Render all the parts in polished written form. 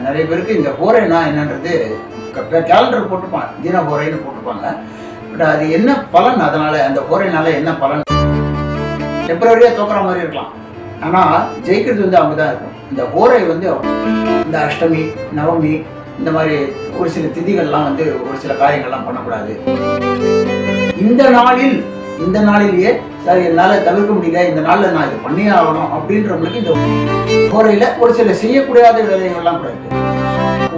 நிறைய பேருக்கு இந்த ஹோரைனா என்னன்றது கேலண்டர் போட்டுப்பாங்க, தின ஹோரைன்னு போட்டுப்பாங்க. பட் அது என்ன பலன், அதனால அந்த ஹோரைனால என்ன பலன்? டெம்பரரியாக தோக்குற மாதிரி இருக்கலாம், ஆனால் ஜெயிக்கிறது வந்து அவங்க தான் இருக்கும். இந்த ஹோரை வந்து இந்த அஷ்டமி, நவமி, இந்த மாதிரி ஒரு சில திதிகள்லாம் வந்து ஒரு சில காரியங்கள்லாம் பண்ணக்கூடாது. இந்த நாளிலேயே சார் என்னால் தவிர்க்க முடியல, இந்த நாளில் நான் இது பண்ணியே ஆகணும் அப்படின்றவங்களுக்கு இந்த ஹோரையில் ஒரு சில செய்யக்கூடாத வேலைகள்லாம் கூட இருக்கு.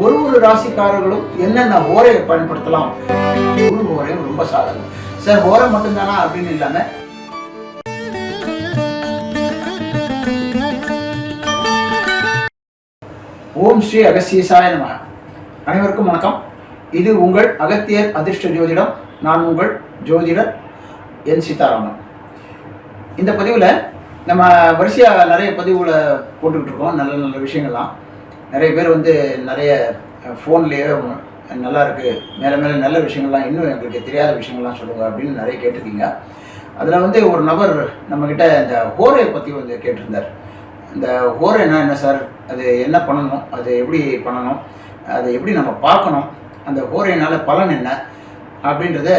ஒரு ராசிக்காரர்களும் என்னென்ன ஹோரையை பயன்படுத்தலாம். குரு ஹோரையும் ரொம்ப சாதகம் சார். ஹோரை மட்டும்தானா அப்படின்னு இல்லாமல் ஓம் ஸ்ரீ அகஸ்தீசாய நமः. அனைவருக்கும் வணக்கம். இது உங்கள் அகத்தியர் அதிர்ஷ்ட ஜோதிடம். நான் உங்கள் ஜோதிடர் என் சீதாராமன். இந்த பதிவில் நம்ம வரிசையாக நிறைய பதிவுகளை போட்டுக்கிட்டு இருக்கோம். நல்ல நல்ல விஷயங்கள்லாம் நிறைய பேர் வந்து நிறைய ஃபோன்லேயே நல்லா இருக்குது, மேலே மேலே நல்ல விஷயங்கள்லாம், இன்னும் எங்களுக்கு தெரியாத விஷயங்கள்லாம் சொல்லுங்கள் அப்படின்னு நிறைய கேட்டிருக்கீங்க. அதில் வந்து ஒரு நபர் நம்மக்கிட்ட இந்த ஹோரையை பற்றி வந்து கேட்டிருந்தார். இந்த ஹோரைனா என்ன சார், அது என்ன பண்ணணும், அது எப்படி பண்ணணும், அதை எப்படி நம்ம பார்க்கணும், அந்த ஹோரையினால் பலன் என்ன அப்படின்றத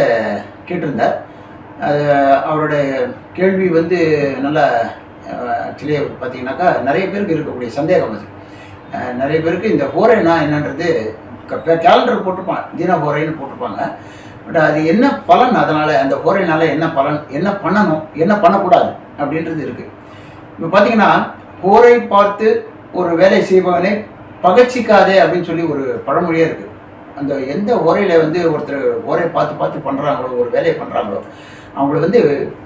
கேட்டிருந்தார். அது அவருடைய கேள்வி வந்து நல்லா ஆக்சுவலி பார்த்தீங்கன்னாக்கா நிறைய பேருக்கு இருக்கக்கூடிய சந்தேகம் அது. நிறைய பேருக்கு இந்த ஹோரைனா என்னன்றது கேலண்டர் போட்டுப்பாங்க, தின ஹோரைன்னு போட்டுப்பாங்க. பட் அது என்ன பலன், அதனால் அந்த ஹோரையினால் என்ன பலன், என்ன பண்ணணும், என்ன பண்ணக்கூடாது அப்படின்றது இருக்குது. இப்போ பார்த்தீங்கன்னா ஹோரை பார்த்து ஒரு வேலை செய்பவனை பகச்சிக்காதே அப்படின்னு சொல்லி ஒரு பழமொழியே இருக்குது. அந்த எந்த ஹோரையில் வந்து ஒருத்தர் ஹோரை பார்த்து பண்ணுறாங்களோ, ஒரு வேலையை பண்ணுறாங்களோ, அவங்கள வந்து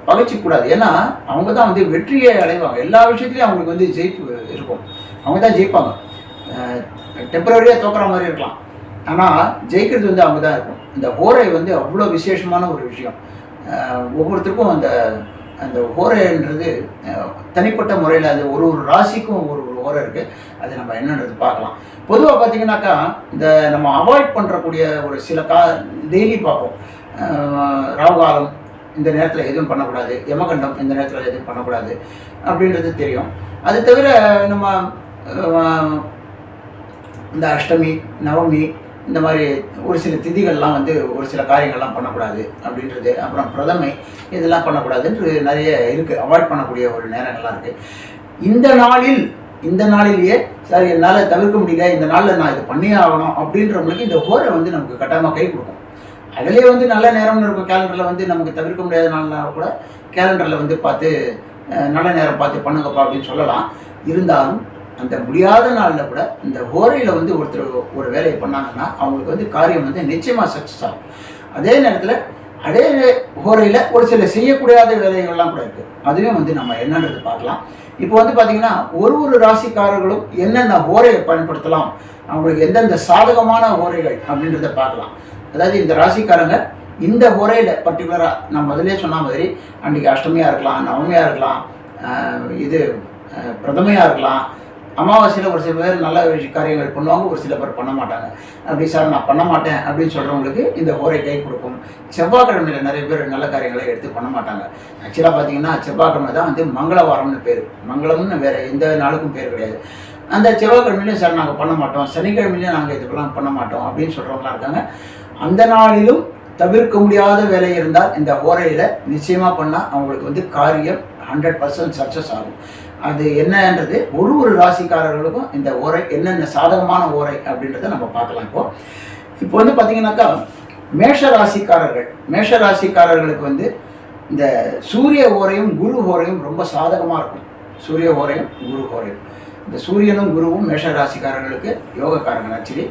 பகச்சிக்கூடாது. ஏன்னா அவங்க தான் வந்து வெற்றியை அடைவாங்க. எல்லா விஷயத்துலையும் அவங்களுக்கு வந்து ஜெயிப்பு இருக்கும், அவங்க தான் ஜெயிப்பாங்க. டெம்பரரியாக தோக்குற மாதிரி இருக்கலாம், ஆனால் ஜெயிக்கிறது வந்து அவங்க தான் இருக்கும். இந்த ஹோரை வந்து அவ்வளோ விசேஷமான ஒரு விஷயம். ஒவ்வொருத்தருக்கும் அந்த அந்த ஹோரைன்றது தனிப்பட்ட முறையில் அது ஒரு ராசிக்கும் ஒரு ஹோரை இருக்குது. அது நம்ம என்னன்றது பார்க்கலாம். பொதுவாக பார்த்தீங்கன்னாக்கா இந்த நம்ம அவாய்ட் பண்ணுறக்கூடிய ஒரு சில டெய்லி பார்ப்போம். ராகுகாலம் இந்த நேரத்தில் எதுவும் பண்ணக்கூடாது, யமகண்டம் இந்த நேரத்தில் எதுவும் பண்ணக்கூடாது அப்படின்றது தெரியும். அது தவிர நம்ம இந்த அஷ்டமி, நவமி, இந்த மாதிரி ஒரு சில திதிகள்லாம் வந்து ஒரு சில காரியங்கள்லாம் பண்ணக்கூடாது அப்படின்றது, அப்புறம் பிரதமை இதெல்லாம் பண்ணக்கூடாதுன்றது நிறைய இருக்குது, அவாய்ட் பண்ணக்கூடிய ஒரு நேரங்கள்லாம் இருக்குது. இந்த நாளிலேயே சார் என்னால் தவிர்க்க முடியல, இந்த நாளில் நான் இது பண்ணியே ஆகணும் அப்படின்றவங்களுக்கு இந்த ஹோரை வந்து நமக்கு கட்டாயமாக கை கொடுக்கும். அதிலே வந்து நல்ல நேரம்னு இருக்கும். கேலண்டரில் வந்து நமக்கு தவிர்க்க முடியாத நாள்னா கூட கேலண்டரில் வந்து பார்த்து நல்ல நேரம் பார்த்து பண்ணுங்கப்பா அப்படின்னு சொல்லலாம். இருந்தாலும் அந்த முடியாத நாளில் கூட இந்த ஹோரையில் வந்து ஒருத்தர் ஒரு வேலையை பண்ணாங்கன்னா அவங்களுக்கு வந்து காரியம் வந்து நிச்சயமாக சக்ஸஸ் ஆகும். அதே நேரத்தில் அதே ஹோரையில் ஒரு சில செய்யக்கூடாத வேலைகள்லாம் கூட இருக்குது. அதுவும் வந்து நம்ம என்னன்றது பார்க்கலாம். இப்போ வந்து பார்த்திங்கன்னா ஒரு ராசிக்காரர்களும் என்னென்ன ஹோரையை பயன்படுத்தலாம், அவங்களுக்கு எந்தெந்த சாதகமான ஹோரைகள் அப்படின்றத பார்க்கலாம். அதாவது இந்த ராசிக்காரங்க இந்த ஹோரையில் பர்டிகுலராக நான் முதலே சொன்ன மாதிரி அன்றைக்கி அஷ்டமியாக இருக்கலாம், நவமியாக இருக்கலாம், இது பிரதமையாக இருக்கலாம், அமாவாசையில் ஒரு சில பேர் நல்ல காரியங்கள் பண்ணுவாங்க, ஒரு சில பேர் பண்ண மாட்டாங்க. அப்படி சார் நான் பண்ண மாட்டேன் அப்படின்னு சொல்கிறவங்களுக்கு இந்த ஹோரை கை கொடுக்கும். செவ்வாய்க்கிழமையில் நிறைய பேர் நல்ல காரியங்களை எடுத்து பண்ண மாட்டாங்க. ஆக்சுவலாக பார்த்தீங்கன்னா செவ்வாய்க்கிழமை தான் வந்து மங்களவாரம்னு பேர். மங்களம்னு வேறு எந்த நாளுக்கும் பேர் கிடையாது. அந்த செவ்வாய்க்கிழமையிலையும் சார் நாங்கள் பண்ண மாட்டோம், சனிக்கிழமையிலையும் நாங்கள் இதுக்கெல்லாம் பண்ண மாட்டோம் அப்படின்னு சொல்கிறவங்களாம் இருக்காங்க. அந்த நாளிலும் தவிர்க்க முடியாத வேலை இருந்தால் இந்த ஹோரையில் நிச்சயமாக பண்ணால் அவங்களுக்கு வந்து காரியம் 100% சக்ஸஸ் ஆகும். அது என்னன்றது ஒரு ராசிக்காரர்களுக்கும் இந்த ஓரை என்னென்ன சாதகமான ஓரை அப்படின்றத நம்ம பார்க்கலாம். இப்போ வந்து பார்த்தீங்கன்னாக்கா மேஷ ராசிக்காரர்களுக்கு வந்து இந்த சூரிய ஓரையும் குரு ஓரையும் ரொம்ப சாதகமாக இருக்கும். சூரிய ஓரையும் குரு ஓரையும், இந்த சூரியனும் குருவும் மேஷ ராசிக்காரர்களுக்கு யோகக்காரங்கள். ஆக்சுவலி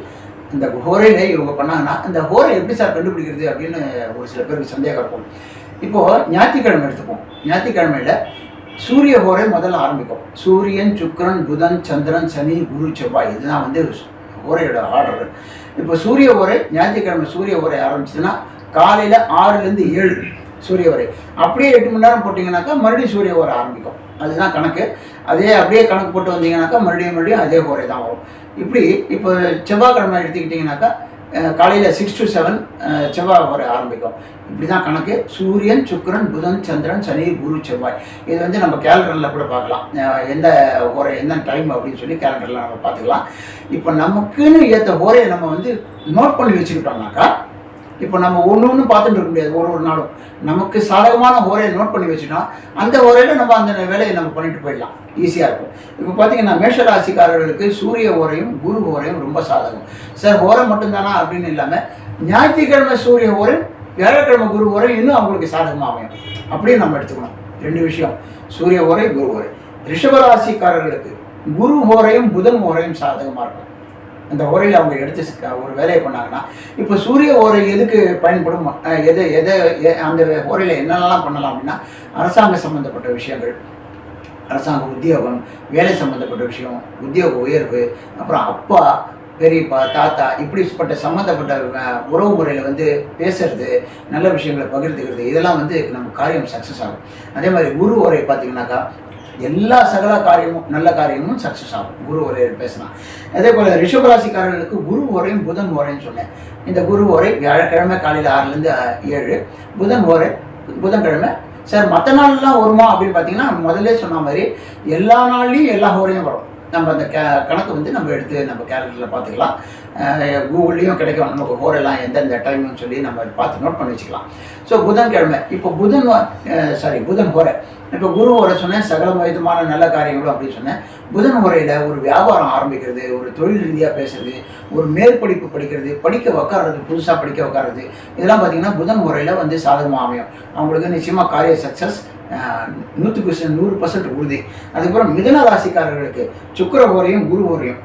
இந்த ஹோரையிலே இவங்க பண்ணாங்கன்னா இந்த ஹோரை எப்படி சார் கண்டுபிடிக்கிறது அப்படின்னு ஒரு சில பேருக்கு சந்தேகம் இருக்கும். இப்போது ஞாயிற்றுக்கிழமை எடுத்துப்போம். ஞாயிற்றுக்கிழமையில் சூரிய ஹோரை முதல்ல ஆரம்பிக்கும். சூரியன், சுக்கிரன், புதன், சந்திரன், சனி, குரு, செவ்வாய், இதுதான் வந்து ஹோரையோட ஆர்டர். இப்போ சூரிய ஹோரை ஞாயிற்றுக்கிழமை சூரிய ஹோரை ஆரம்பிச்சுன்னா காலையில் 6லேருந்து 7 சூரிய ஹோரை. அப்படியே 8 மணி நேரம் போட்டிங்கனாக்கா மறுபடியும் சூரிய ஹோரை ஆரம்பிக்கும். அதுதான் கணக்கு. அதே அப்படியே கணக்கு போட்டு வந்தீங்கன்னாக்கா மறுபடியும் அதே ஹோரை தான் வரும். இப்படி இப்போ செவ்வாய்க்கிழமை எடுத்துக்கிட்டிங்கனாக்கா காலையில் 6 to 7 செவ்வாய் ஓரை ஆரம்பிக்கும். இப்படி தான் கணக்கு. சூரியன், சுக்கிரன், புதன், சந்திரன், சனி, குரு, செவ்வாய். இது வந்து நம்ம கேலண்டரில் கூட பார்க்கலாம். எந்த ஓரை எந்த டைம் அப்படின்னு சொல்லி கேலண்டரில் நம்ம பார்த்துக்கலாம். இப்போ நமக்குன்னு ஏற்ற ஓரையை நம்ம வந்து நோட் பண்ணி வச்சுக்கிட்டோம்னாக்கா, இப்போ நம்ம ஒன்று பார்த்துட்டு இருக்க முடியாது. ஒரு நாளும் நமக்கு சாதகமான ஓரையை நோட் பண்ணி வச்சுட்டோம், அந்த ஓரையில் நம்ம அந்த வேலையை நம்ம பண்ணிட்டு போயிடலாம், ஈஸியாக இருக்கும். இப்போ பார்த்தீங்கன்னா மேஷராசிக்காரர்களுக்கு சூரிய ஓரையும் குரு ஓரையும் ரொம்ப சாதகம். சார் ஓரை மட்டும்தானா அப்படின்னு இல்லாமல் ஞாயிற்றுக்கிழமை சூரிய ஓரை, வியாழக்கிழமை குரு ஓரை இன்னும் அவங்களுக்கு சாதகமாக அமையும். அப்படியே நம்ம எடுத்துக்கணும். 2 விஷயம், சூரிய ஓரை, குரு ஓரை. ரிஷபராசிக்காரர்களுக்கு குரு ஓரையும் புதன் ஓரையும் சாதகமாக இருக்கும். அந்த ஓரையில் அவங்க எடுத்து ஒரு வேலையை பண்ணாங்கன்னா, இப்போ சூரிய ஓரை எதுக்கு பயன்படும், அந்த ஓரையில் என்னென்னலாம் பண்ணலாம் அப்படின்னா, அரசாங்க சம்மந்தப்பட்ட விஷயங்கள், அரசாங்க உத்தியோகம், வேலை சம்மந்தப்பட்ட விஷயம், உத்தியோக உயர்வு, அப்புறம் அப்பா, பெரியப்பா, தாத்தா, இப்படிப்பட்ட சம்மந்தப்பட்ட உறவு முறையில் வந்து பேசுறது, நல்ல விஷயங்களை பகிர்ந்துக்கிறது, இதெல்லாம் வந்து நம்ம காரியம் சக்ஸஸ் ஆகும். அதே மாதிரி குரு ஓரை பார்த்தீங்கன்னாக்கா எல்லா சகல காரியமும் நல்ல காரியமும் சக்ஸஸ் ஆகும் குரு ஓரையில் பேசலாம். அதே போல் ரிஷபராசிக்காரர்களுக்கு குரு ஓரையும் புதன் ஓரைன்னு சொன்னேன். இந்த குரு ஓரை வியாழக்கிழமை காலையில் 6லேருந்து 7, புதன் ஓரை புதன்கிழமை. சார் மற்ற நாள்லாம் வருமா அப்படின்னு பார்த்தீங்கன்னா, முதல்ல சொன்ன மாதிரி எல்லா நாள்லேயும் எல்லா ஓரையும் வரும். நம்ம அந்த கணக்கு வந்து நம்ம எடுத்து நம்ம கேலண்டரில் பார்த்துக்கலாம். கூகுள்லேயும் கிடைக்கும் நமக்கு ஓரெல்லாம் எந்தெந்த டைம்னு சொல்லி நம்ம பார்த்து நோட் பண்ணி வச்சுக்கலாம். ஸோ புதன்கிழமை, இப்போ புதன் ஓரை. இப்போ குரு ஓரை சொன்னேன், சகல விதமான நல்ல காரியங்களும் அப்படின்னு சொன்னேன். புதன் முறையில் ஒரு வியாபாரம் ஆரம்பிக்கிறது, ஒரு தொழில் ரீதியாக பேசுறது, ஒரு மேற்படிப்பு படிக்கிறது, படிக்க உக்காடுறது, புதுசாக படிக்க உக்காடுறது, இதெல்லாம் பார்த்திங்கன்னா புதன் முறையில் வந்து சாதகமாக அமையும். அவங்களுக்கு நிச்சயமாக காரிய சக்ஸஸ் 100% உறுதி. அதுக்கப்புறம் மிதுன ராசிக்காரர்களுக்கு சுக்கிர ஓரையும் குரு ஓரையும்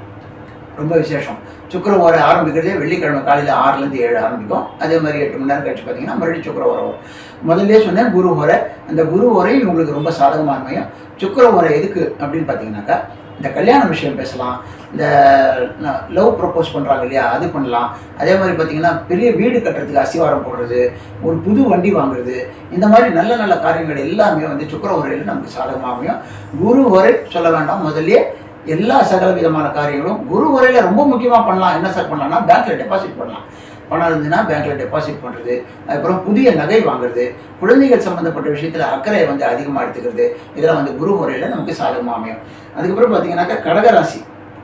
ரொம்ப விசேஷம். சுக்கிர ஓரை ஆரம்பிக்கிறதே வெள்ளிக்கிழமை காலையில் 6லேருந்து 7 ஆரம்பிக்கும். அதே மாதிரி 8 மணி நேரம் கழிச்சு பார்த்தீங்கன்னா மறுபடியும் சுக்கிர ஓரை வரும். முதல்ல சொன்னேன் குரு ஓரை. அந்த குரு ஓரையும் உங்களுக்கு ரொம்ப சாதகமாக அமையும். சுக்கிர ஓரை எதுக்கு அப்படின்னு பார்த்தீங்கன்னாக்கா, இந்த கல்யாண விஷயம் பேசலாம், இந்த லவ் ப்ரப்போஸ் பண்ணுறாங்க இல்லையா, அது பண்ணலாம். அதே மாதிரி பார்த்திங்கன்னா பெரிய வீடு கட்டுறதுக்கு அஸ்திவாரம் போடுறது, ஒரு புது வண்டி வாங்குறது, இந்த மாதிரி நல்ல நல்ல காரியங்கள் எல்லாமே வந்து சுக்கிர ஓரையில் நமக்கு சாதகமாகும். குரு ஓரை சொல்ல வேண்டாம், முதல்ல எல்லா சகல விதமான காரியங்களும் குரு ஓரையில் ரொம்ப முக்கியமாக பண்ணலாம். என்ன சார் பண்ணலாம்னா, பேங்க்கில் டெபாசிட் பண்ணலாம். பணம் இருந்துன்னா பேங்க்கில் டெபாசிட் பண்ணுறது, அதுக்கப்புறம் புதிய நகை வாங்குறது, குழந்தைகள் சம்மந்தப்பட்ட விஷயத்தில் அக்கறை வந்து அதிகமாக எடுத்துக்கிறது, இதெல்லாம் வந்து குரு ஓரையில் நமக்கு சாதகமாக அமையும். அதுக்கப்புறம் பார்த்தீங்கன்னாக்கா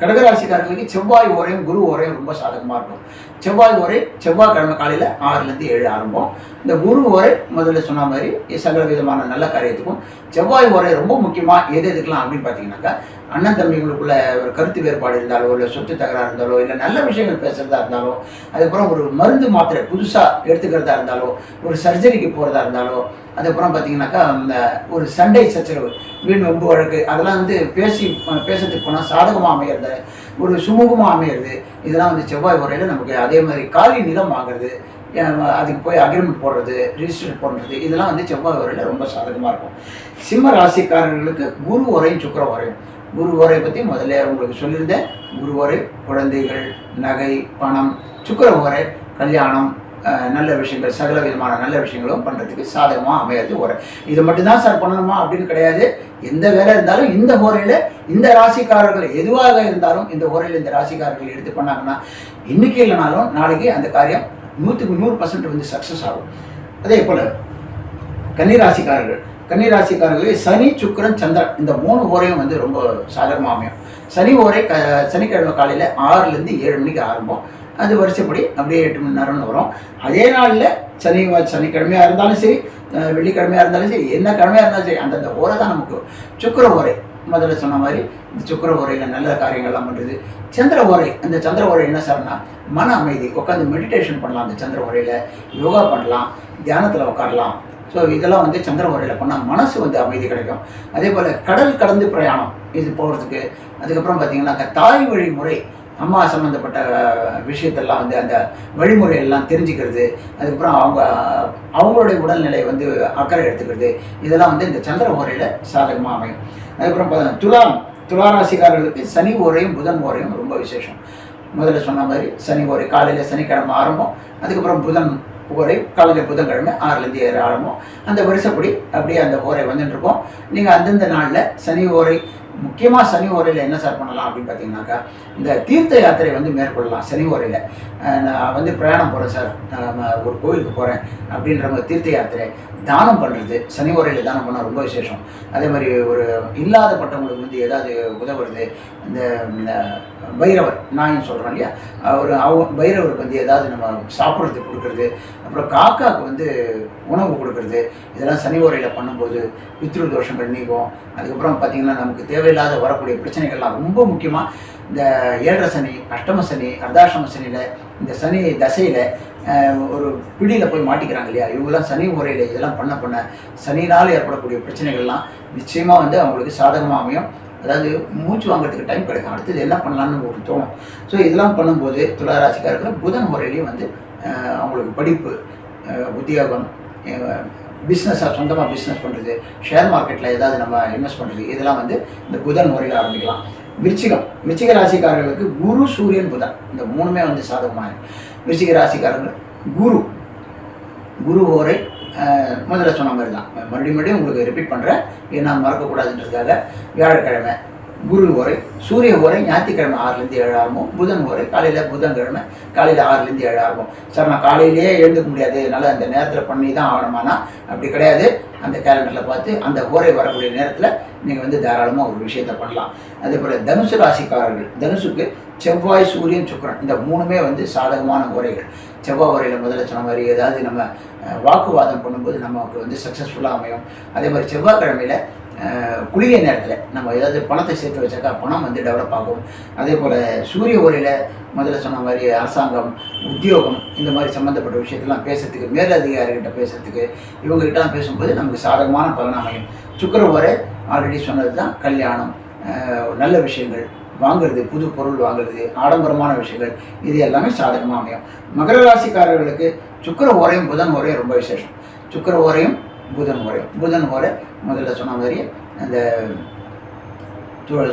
கடகராசிக்காரர்களுக்கு செவ்வாய் ஓரையும் குரு ஓரையும் ரொம்ப சாதகமாக இருக்கும். செவ்வாய் ஓரை செவ்வாய்க்கிழமை காலையில் 6லேருந்து 7 ஆரம்பம். இந்த குரு ஓரை முதல்ல சொன்ன மாதிரி சகல விதமான நல்ல காரியத்துக்கும். செவ்வாய் ஓரை ரொம்ப முக்கியமாக எதுக்கெல்லாம் அப்படின்னு பார்த்தீங்கன்னாக்கா, அண்ணன் தம்பிகளுக்குள்ள ஒரு கருத்து வேறுபாடு இருந்தாலோ, இல்லை சொத்து தகராறு இருந்தாலோ, இல்லை நல்ல விஷயங்கள் பேசுகிறதா இருந்தாலோ, அதுக்கப்புறம் ஒரு மருந்து மாத்திரை புதுசாக எடுத்துக்கிறதா இருந்தாலோ, ஒரு சர்ஜரிக்கு போகிறதா இருந்தாலோ, அதுக்கப்புறம் பார்த்தீங்கன்னாக்கா இந்த ஒரு சண்டை சச்சரவு, வீண் வம்பு வழக்கு, அதெல்லாம் வந்து பேசுறதுக்கு போனால் சாதகமாக அமையிறது, ஒரு சுமூகமாக அமையிறது, இதெல்லாம் வந்து செவ்வாய் ஓரையில் நமக்கு. அதே மாதிரி காலி நிலம் வாங்குறது, அதுக்கு போய் அக்ரிமெண்ட் போடுறது, ரிஜிஸ்டர் பண்ணுறது, இதெல்லாம் வந்து செவ்வாய் ஓரையில் ரொம்ப சாதகமாக இருக்கும். சிம்ம ராசிக்காரர்களுக்கு குரு ஓரையும் சுக்கிர ஓரையும். குரு ஓரை பற்றி முதல்ல உங்களுக்கு சொல்லியிருந்தேன். குரு ஓரை குழந்தைகள், நகை, பணம். சுக்கிர ஓரை கல்யாணம், நல்ல விஷயங்கள், சகல விதமான நல்ல விஷயங்களும் பண்ணுறதுக்கு சாதகமாக அமையாது ஓரை. இது மட்டும்தான் சார் பண்ணணுமா அப்படின்னு கிடையாது. எந்த வேலை இருந்தாலும் இந்த ஓரையில் இந்த ராசிக்காரர்கள் எதுவாக இருந்தாலும் இந்த ஓரையில் இந்த ராசிக்காரர்கள் எடுத்து பண்ணாங்கன்னா, இன்றைக்கி இல்லைனாலும் நாளைக்கு அந்த காரியம் 100% வந்து சக்ஸஸ் ஆகும். அதே போல் கன்னிராசிக்காரர்களுக்கு சனி, சுக்கிரன், சந்திரன் இந்த 3 ஓரையும் வந்து ரொம்ப சாதகமாக அமையும். சனி ஓரை சனிக்கிழமை காலையில் 6லேருந்து 7 மணிக்கு ஆரம்பம். அது வருஷப்படி அப்படியே 8 மணி நேரம்னு வரும். அதே நாளில் சனிக்கிழமையாக இருந்தாலும் சரி, வெள்ளிக்கிழமையாக இருந்தாலும் சரி, என்ன கிழமையாக இருந்தாலும் சரி, அந்தந்த ஓரை தான் நமக்கு. சுக்கிர ஓரை முதல்ல சொன்ன மாதிரி இந்த சுக்கிர ஓரையில் நல்ல காரியங்கள்லாம் பண்ணுறது. சந்திர ஓரை, அந்த சந்திர ஓரை என்ன சார்னா, மன அமைதி, உட்காந்து மெடிடேஷன் பண்ணலாம். அந்த சந்திர ஓரையில் யோகா பண்ணலாம், தியானத்தில் உட்காரலாம். ஸோ இதெல்லாம் வந்து சந்திர ஓரையில் பண்ணால் மனசு வந்து அமைதி கிடைக்கும். அதே போல் கடல் கடந்து பிரயாணம் இது போகிறதுக்கு. அதுக்கப்புறம் பார்த்திங்கன்னாக்கா தாய் வழிமுறை, அம்மா சம்மந்தப்பட்ட விஷயத்தெல்லாம் வந்து அந்த வழிமுறையெல்லாம் தெரிஞ்சுக்கிறது, அதுக்கப்புறம் அவங்களுடைய உடல்நிலை வந்து அக்கறை எடுத்துக்கிறது, இதெல்லாம் வந்து இந்த சந்திர ஓரையில் சாதகமாக அமையும். அதுக்கப்புறம் துளாராசிக்காரர்களுக்கு சனி ஓரையும் புதன் ஓரையும் ரொம்ப விசேஷம். முதல்ல சொன்ன மாதிரி சனி ஓரை காலையில் சனிக்கிழமை ஆரம்பம். அதுக்கப்புறம் புதன் ஓரை காலையில் புதன்கிழமை 6லேருந்து 7 ஆரம்பம். அந்த வருஷப்படி அப்படியே அந்த ஓரை வந்துட்டுருக்கோம். நீங்கள் அந்தந்த நாளில் சனி ஓரை, முக்கியமாக சனி ஓரையில் என்ன சார் பண்ணலாம் அப்படின்னு பார்த்தீங்கன்னாக்கா, இந்த தீர்த்த யாத்திரை வந்து மேற்கொள்ளலாம் சனி ஓரையில். நான் வந்து பிரயாணம் போகிறேன் சார், ஒரு கோயிலுக்கு போகிறேன் அப்படின்றவங்க தீர்த்த யாத்திரை, தானம் பண்ணுறது, சனி ஓரையில் தானம் பண்ணால் ரொம்ப விசேஷம். அதே மாதிரி ஒரு இல்லாதப்பட்டவங்களுக்கு வந்து ஏதாவது உதவுறது, இந்த பைரவர் நாயின்னு சொல்கிறோம் இல்லையா, பைரவருக்கு வந்து ஏதாவது நம்ம சாப்பிட்றதுக்கு கொடுக்குறது, அப்புறம் காக்காவுக்கு வந்து உணவு கொடுக்குறது, இதெல்லாம் சனி ஓரையில் பண்ணும்போது பித்ரு தோஷங்கள் நீங்கும். அதுக்கப்புறம் பார்த்திங்கன்னா நமக்கு தேவையில்லாத வரக்கூடிய பிரச்சனைகள்லாம், ரொம்ப முக்கியமாக இந்த 7.5 சனி, அஷ்டம சனி, அர்த்தாஷ்டம சனியில், இந்த சனி தசையில் ஒரு பிடியில் போய் மாட்டிக்கிறாங்க இல்லையா, இவங்கெல்லாம் சனி முறையில் இதெல்லாம் பண்ண சனினால் ஏற்படக்கூடிய பிரச்சனைகள்லாம் நிச்சயமாக வந்து அவங்களுக்கு சாதகமாக அமையும். அதாவது மூச்சு வாங்கிறதுக்கு டைம் கிடைக்கும், அடுத்தது என்ன பண்ணலான்னு உங்களுக்கு தோணும். ஸோ இதெல்லாம் பண்ணும்போது துளாராசிக்காரர்கள் புதன் முறையிலையும் வந்து அவங்களுக்கு படிப்பு, உத்தியோகம், பிஸ்னஸாக சொந்தமாக பிஸ்னஸ் பண்ணுறது, ஷேர் மார்க்கெட்டில் ஏதாவது நம்ம இன்வெஸ்ட் பண்ணுறது, இதெல்லாம் வந்து இந்த புதன் முறையில் ஆரம்பிக்கலாம். விருச்சிக ராசிக்காரர்களுக்கு குரு, சூரியன், புதன் இந்த மூணுமே வந்து சாதகமாக. விருச்சிக ராசிக்காரர்கள் குரு ஓரை முதல்ல சொன்ன மாதிரி தான், மறுபடியும் உங்களுக்கு ரிப்பீட் பண்ணுறேன், ஏன்னா மறக்கக்கூடாதுன்றதுக்காக. வியாழக்கிழமை குரு ஓரை, சூரிய ஓரை ஞாயிற்றுக்கிழமை 6லேருந்து 7 ஆரம்பம், புதன் ஓரை காலையில் புதன்கிழமை காலையில் 6லேருந்து 7 ஆரம்பம். சார் நான் காலையிலேயே எழுந்துக்க முடியாது, என்னால் அந்த நேரத்தில் பண்ணி தான் ஆகணுமானா அப்படி கிடையாது. அந்த கேலண்டரில் பார்த்து அந்த ஓரை வரக்கூடிய நேரத்தில் நீங்கள் வந்து தாராளமாக ஒரு விஷயத்தை பண்ணலாம். அதே போல் தனுசு ராசிக்காரர்கள், தனுசுக்கு செவ்வாய், சூரியன், சுக்கிரன் இந்த மூணுமே வந்து சாதகமான ஓரைகள். செவ்வாய் ஓரையில் முதல்ல சொன்ன மாதிரி ஏதாவது நம்ம வாக்குவாதம் பண்ணும்போது நமக்கு வந்து சக்ஸஸ்ஃபுல்லாக அமையும். அதே மாதிரி செவ்வாய்க்கிழமையில் குளிகை நேரத்தில் நம்ம ஏதாவது பணத்தை சேர்த்து வச்சாக்கா பணம் வந்து டெவலப் ஆகும். அதே போல் சூரிய ஓரையில் முதல்ல சொன்ன மாதிரி அரசாங்கம், உத்தியோகம் இந்த மாதிரி சம்மந்தப்பட்ட விஷயத்தெல்லாம் பேசுறதுக்கு, மேலதிகாரிகிட்ட பேசுறதுக்கு, இவங்ககிட்டலாம் பேசும்போது நமக்கு சாதகமான பலன் அமையும். சுக்கிர ஓரை ஆல்ரெடி சொன்னது தான், கல்யாணம், நல்ல விஷயங்கள் வாங்கிறது, புது பொருள் வாங்குறது, ஆடம்பரமான விஷயங்கள், இது எல்லாமே சாதகமாக அமையும். மகர ராசிக்காரர்களுக்கு சுக்கிர ஓரையும் புதன் ஓரையும் ரொம்ப விசேஷம். சுக்கிர ஓரையும் புதன் ஓரை முதல்ல சொன்ன மாதிரி அந்த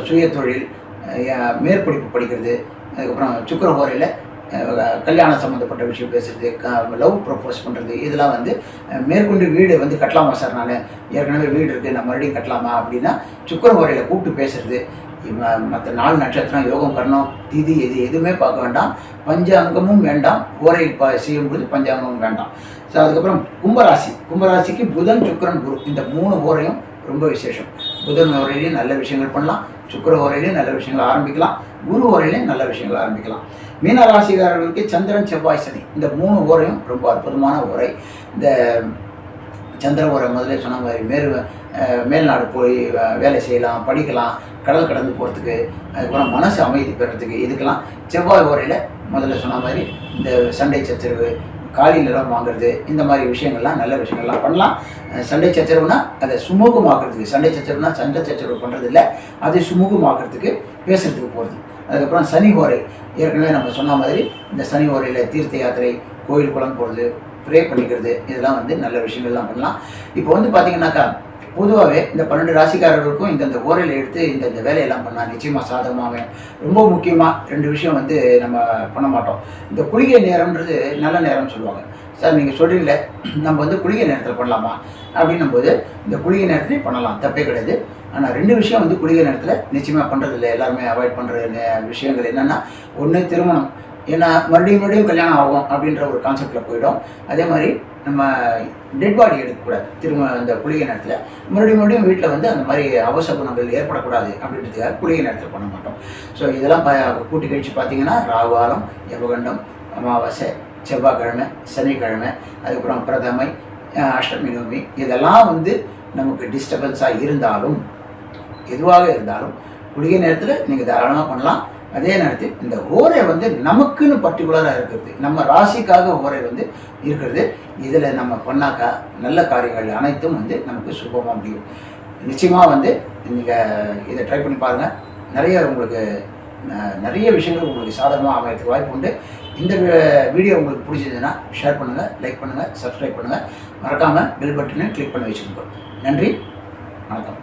சுய தொழில், மேற்படிப்பு படிக்கிறது, அதுக்கப்புறம் சுக்கிர ஓரையில் கல்யாணம் சம்மந்தப்பட்ட விஷயம் பேசுகிறது, லவ் ப்ரப்போஸ் பண்ணுறது, இதெல்லாம் வந்து மேற்கொண்டு வீடு வந்து கட்டலாமா சார், நான் ஏற்கனவே வீடு இருக்குது நான் மறுபடியும் கட்டலாமா அப்படின்னா சுக்கிர ஓரையில் கூப்பிட்டு பேசுறது. மற்ற 4 நட்சத்திரம், யோகம், கர்ணம், திதி எதுவுமே பார்க்க வேண்டாம், பஞ்சாங்கமும் வேண்டாம், ஓரை செய்யும்போது பஞ்சாங்கமும் வேண்டாம். ஸோ அதுக்கப்புறம் கும்பராசிக்கு புதன், சுக்கிரன், குரு இந்த 3 ஓரையும் ரொம்ப விசேஷம். புதன் ஓரையிலையும் நல்ல விஷயங்கள் பண்ணலாம், சுக்கிர ஓரையிலையும் நல்ல விஷயங்கள் ஆரம்பிக்கலாம், குரு ஓரையிலையும் நல்ல விஷயங்கள் ஆரம்பிக்கலாம். மீன ராசிக்காரர்களுக்கு சந்திரன், செவ்வாய், சனி இந்த 3 ஓரையும் ரொம்ப அற்புதமான ஓரை. இந்த சந்திர ஓரை முதலே சொன்ன மாதிரி மேல்நாடு போய் வேலை செய்யலாம், படிக்கலாம், கடல் கடந்து போகிறதுக்கு, அதுக்கப்புறம் மனசு அமைதி பெறத்துக்கு, இதுக்கெல்லாம் செவ்வாய் ஓரையில் முதல்ல சொன்ன மாதிரி இந்த சண்டை சச்சரவு, காலி நிலம் வாங்குறது, இந்த மாதிரி விஷயங்கள்லாம் நல்ல விஷயங்கள்லாம் பண்ணலாம். சண்டை சச்சரவுனா அதை சுமூகமாக்குறதுக்கு, சண்டை சச்சரவு பண்ணுறது இல்லை, அதை சுமூகமாக்குறதுக்கு பேசுகிறதுக்கு போகிறது. அதுக்கப்புறம் சனி ஓரை, ஏற்கனவே நம்ம சொன்ன மாதிரி இந்த சனி ஓரையில் தீர்த்த யாத்திரை, கோயில் குளம் போகிறது, ப்ரே பண்ணிக்கிறது, இதெல்லாம் வந்து நல்ல விஷயங்கள்லாம் பண்ணலாம். இப்போ வந்து பார்த்திங்கனாக்கா பொதுவாகவே இந்த 12 ராசிக்காரர்களுக்கும் இந்த ஓரையில் எடுத்து இந்த வேலையெல்லாம் பண்ணால் நிச்சயமாக சாதகமாக. ரொம்ப முக்கியமாக 2 விஷயம் வந்து நம்ம பண்ண மாட்டோம். இந்த குளிகை நேரம்ன்றது நல்ல நேரம்னு சொல்லுவாங்க. சார் நீங்கள் சொல்கிறீங்களே நம்ம வந்து குளிகை நேரத்தில் பண்ணலாமா அப்படின்னும் போது இந்த குளிகை நேரத்துலேயும் பண்ணலாம், தப்பே கிடையாது. ஆனால் 2 விஷயம் வந்து குளிகை நேரத்தில் நிச்சயமாக பண்ணுறதில்லை, எல்லாருமே அவாய்ட் பண்ணுற விஷயங்கள் என்னென்னா, ஒன்று திருமணம், ஏன்னா மறுபடியும் கல்யாணம் ஆகும் அப்படின்ற ஒரு கான்செப்டில் போயிடும். அதே மாதிரி நம்ம டெட் பாடி எடுக்கக்கூடாது இந்த குளிகை நேரத்தில். மறுபடியும் வீட்டில் வந்து அந்த மாதிரி அவசகுணங்கள் ஏற்படக்கூடாது அப்படின்றதுக்காக குளிகை நேரத்தில் பண்ண மாட்டோம். ஸோ இதெல்லாம் கூட்டி கழித்து பார்த்தீங்கன்னா ராகுகாலம், யமகண்டம், அமாவாசை, செவ்வாய்க்கிழமை, சனிக்கிழமை, அதுக்கப்புறம் பிரதமை, அஷ்டமி, நவமி, இதெல்லாம் வந்து நமக்கு டிஸ்டர்பன்ஸாக இருந்தாலும், எதுவாக இருந்தாலும் குளிகை நேரத்தில் நீங்கள் தாராளமாக பண்ணலாம். அதே நேரத்தில் இந்த ஓரை வந்து நமக்குன்னு பர்டிகுலராக இருக்கிறது, நம்ம ராசிக்காக ஓரை வந்து இருக்கிறது. இதில் நம்ம பண்ணாக்கா நல்ல காரியங்கள் அனைத்தும் வந்து நமக்கு சுபமாக முடியும். நிச்சயமாக வந்து நீங்கள் இதை ட்ரை பண்ணி பாருங்கள். நிறைய விஷயங்கள் உங்களுக்கு சாதகமாக அமையறதுக்கு வாய்ப்பு உண்டு. இந்த வீடியோ உங்களுக்கு பிடிச்சதுன்னா ஷேர் பண்ணுங்கள், லைக் பண்ணுங்கள், சப்ஸ்கிரைப் பண்ணுங்கள், மறக்காமல் பெல் பட்டனை கிளிக் பண்ணி வச்சுக்கோங்க. நன்றி, வணக்கம்.